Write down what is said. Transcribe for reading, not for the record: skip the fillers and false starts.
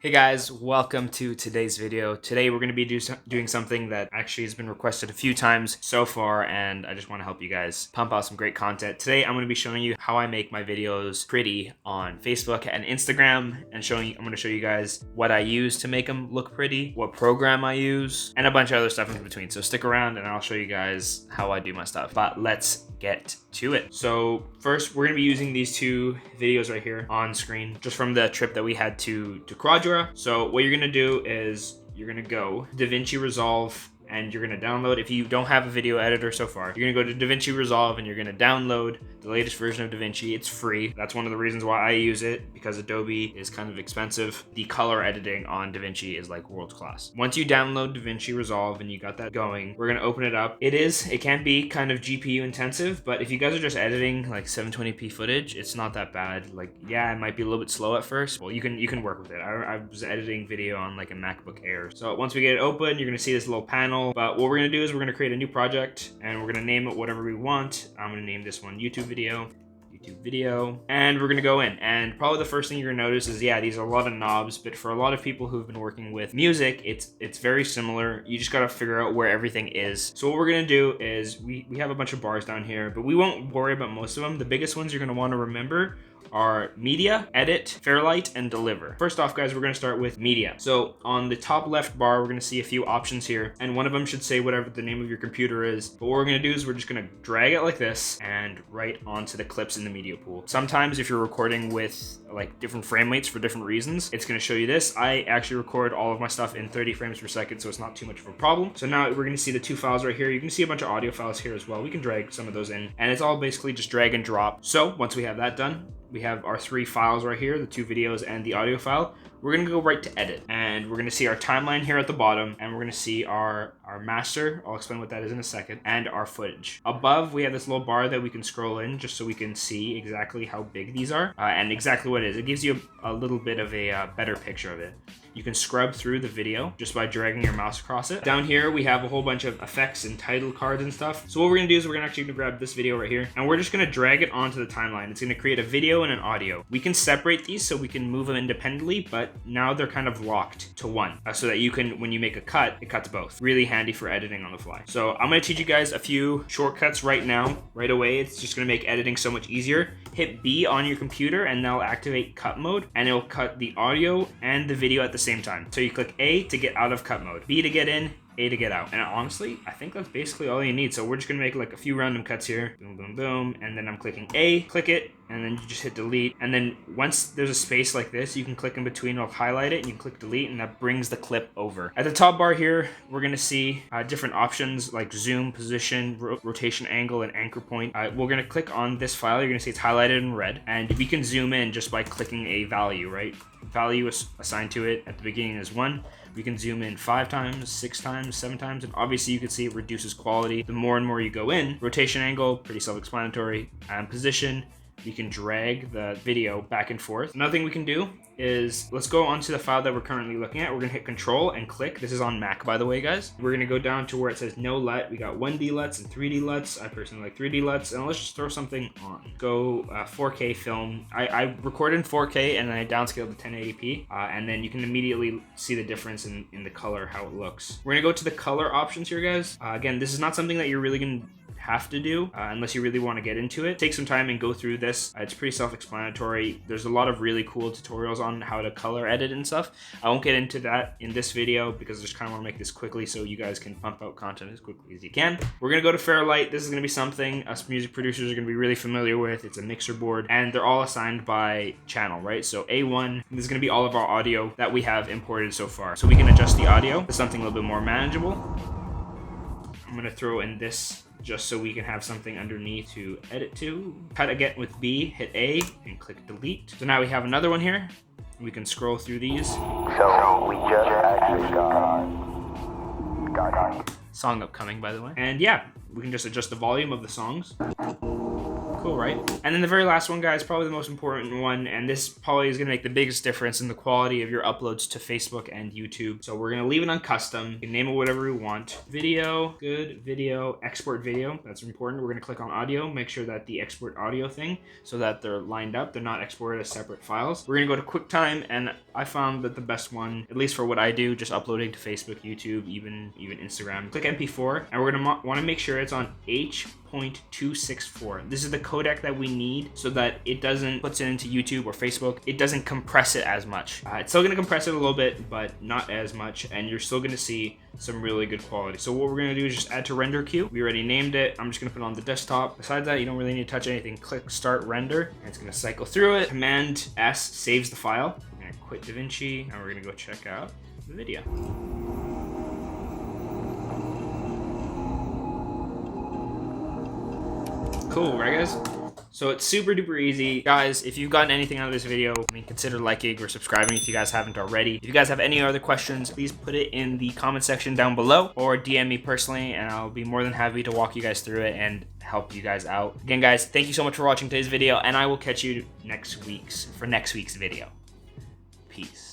Hey guys, welcome to today's video. Today we're going to be doing something that actually has been requested a few times so far, and I just want to help you guys pump out some great content. Today I'm going to be showing you how I make my videos pretty on Facebook and Instagram, and I'm going to show you guys what I use to make them look pretty, what program I use, and a bunch of other stuff in between. So stick around and I'll show you guys how I do my stuff. But let's get to it. So first we're going to be using these two videos right here on screen just from the trip that we had to Quadra. So what you're going to do is you're going to go Davinci Resolve and you're going to download. If you don't have a video editor so far, you're going to go to Davinci Resolve and you're going to download the latest version of Davinci. It's free. That's one of the reasons why I use it, because Adobe is kind of expensive. The color editing on Davinci is like world class. Once you download Davinci Resolve and you got that going, we're going to open it up. It can be kind of GPU intensive, but if you guys are just editing like 720p footage, it's not that bad. Like, yeah, it might be a little bit slow at first. Well, you can work with it. I was editing video on like a MacBook Air. So once we get it open, you're going to see this little panel. But what we're going to do is we're going to create a new project and we're going to name it whatever we want. I'm going to name this one YouTube video, and we're going to go in. And probably the first thing you're going to notice is, yeah, these are a lot of knobs, but for a lot of people who've been working with music, it's very similar. You just got to figure out where everything is. So what we're going to do is we have a bunch of bars down here, but we won't worry about most of them. The biggest ones you're going to want to remember are media, edit, fairlight, and deliver. First off, guys, we're going to start with media. So on the top left bar, we're going to see a few options here, and one of them should say whatever the name of your computer is. But what we're going to do is we're just going to drag it like this and right onto the clips in the media pool. Sometimes if you're recording with like different frame rates for different reasons, it's going to show you this. I actually record all of my stuff in 30 frames per second, so it's not too much of a problem. So now we're going to see the two files right here. You can see a bunch of audio files here as well. We can drag some of those in, and it's all basically just drag and drop. So once we have that done, we have our three files right here, the two videos and the audio file. We're gonna go right to edit, and we're gonna see our timeline here at the bottom, and we're gonna see our master. I'll explain what that is in a second, and our footage. Above, we have this little bar that we can scroll in just so we can see exactly how big these are and exactly what it is. It gives you a little bit of a better picture of it. You can scrub through the video just by dragging your mouse across it. Down here, we have a whole bunch of effects and title cards and stuff. So what we're gonna do is we're gonna grab this video right here, and we're just gonna drag it onto the timeline. It's gonna create a video and an audio. We can separate these so we can move them independently, but now they're kind of locked to one, so that you can, when you make a cut, it cuts both. Really handy for editing on the fly. So I'm gonna teach you guys a few shortcuts right now, right away. It's just gonna make editing so much easier. Hit B on your computer and that'll activate cut mode, and it'll cut the audio and the video at the same time. So you click A to get out of cut mode, B to get in, A to get out. And honestly, I think that's basically all you need. So we're just gonna make like a few random cuts here. Boom, boom, boom. And then I'm clicking A, click it, and then you just hit delete. And then once there's a space like this, you can click in between, it'll highlight it, and you can click delete, and that brings the clip over. At the top bar here, we're gonna see different options like zoom, position, rotation angle, and anchor point. We're gonna click on this file. You're gonna see it's highlighted in red, and we can zoom in just by clicking a value, right? Value is assigned to it at the beginning is 1. We can zoom in 5 times, 6 times, 7 times, and obviously you can see it reduces quality the more and more you go in. Rotation angle, pretty self-explanatory. And position, you can drag the video back and forth. Another thing we can do is, let's go onto the file that we're currently looking at. We're gonna hit Control and click. This is on Mac, by the way, guys. We're gonna go down to where it says no LUT. We got 1D LUTs and 3D LUTs. I personally like 3D LUTs, and let's just throw something on. Go 4K film. I record in 4K and then I downscale to 1080p, and then you can immediately see the difference in the color, how it looks. We're gonna go to the color options here, guys. Again, this is not something that you're really gonna have to do unless you really want to get into it. Take some time and go through this. It's pretty self-explanatory. There's a lot of really cool tutorials on how to color edit and stuff. I won't get into that in this video because I just kind of want to make this quickly so you guys can pump out content as quickly as you can. We're going to go to Fairlight. This is going to be something us music producers are going to be really familiar with. It's a mixer board, and they're all assigned by channel, right? So A1, this is going to be all of our audio that we have imported so far. So we can adjust the audio to something a little bit more manageable. I'm going to throw in this just so we can have something underneath to edit to. Cut again with B, hit A, and click delete. So now we have another one here. We can scroll through these. So we just actually got Song upcoming, by the way. And yeah, we can just adjust the volume of the songs. Cool, right? And then the very last one, guys, probably the most important one, and this probably is gonna make the biggest difference in the quality of your uploads to Facebook and YouTube. So we're gonna leave it on custom. You can name it whatever we want. Video, good, video, export video. That's important. We're gonna click on audio, make sure that the export audio thing, so that they're lined up. They're not exported as separate files. We're gonna go to QuickTime, and I found that the best one, at least for what I do, just uploading to Facebook, YouTube, even Instagram. Click MP4, and we're gonna wanna make sure it's on H.264. This is the codec that we need so that it doesn't puts it into YouTube or Facebook. It doesn't compress it as much. It's still gonna compress it a little bit, but not as much, and you're still gonna see some really good quality. So what we're gonna do is just add to render queue. We already named it. I'm just gonna put it on the desktop. Besides that, you don't really need to touch anything. Click start render, and it's gonna cycle through it. Command S saves the file. We're gonna quit Davinci, and we're gonna go check out the video. Cool, right guys? So it's super duper easy. Guys, if you've gotten anything out of this video, consider liking or subscribing if you guys haven't already. If you guys have any other questions, please put it in the comment section down below or DM me personally, and I'll be more than happy to walk you guys through it and help you guys out. Again, guys, thank you so much for watching today's video, and I will catch you next week's video. Peace.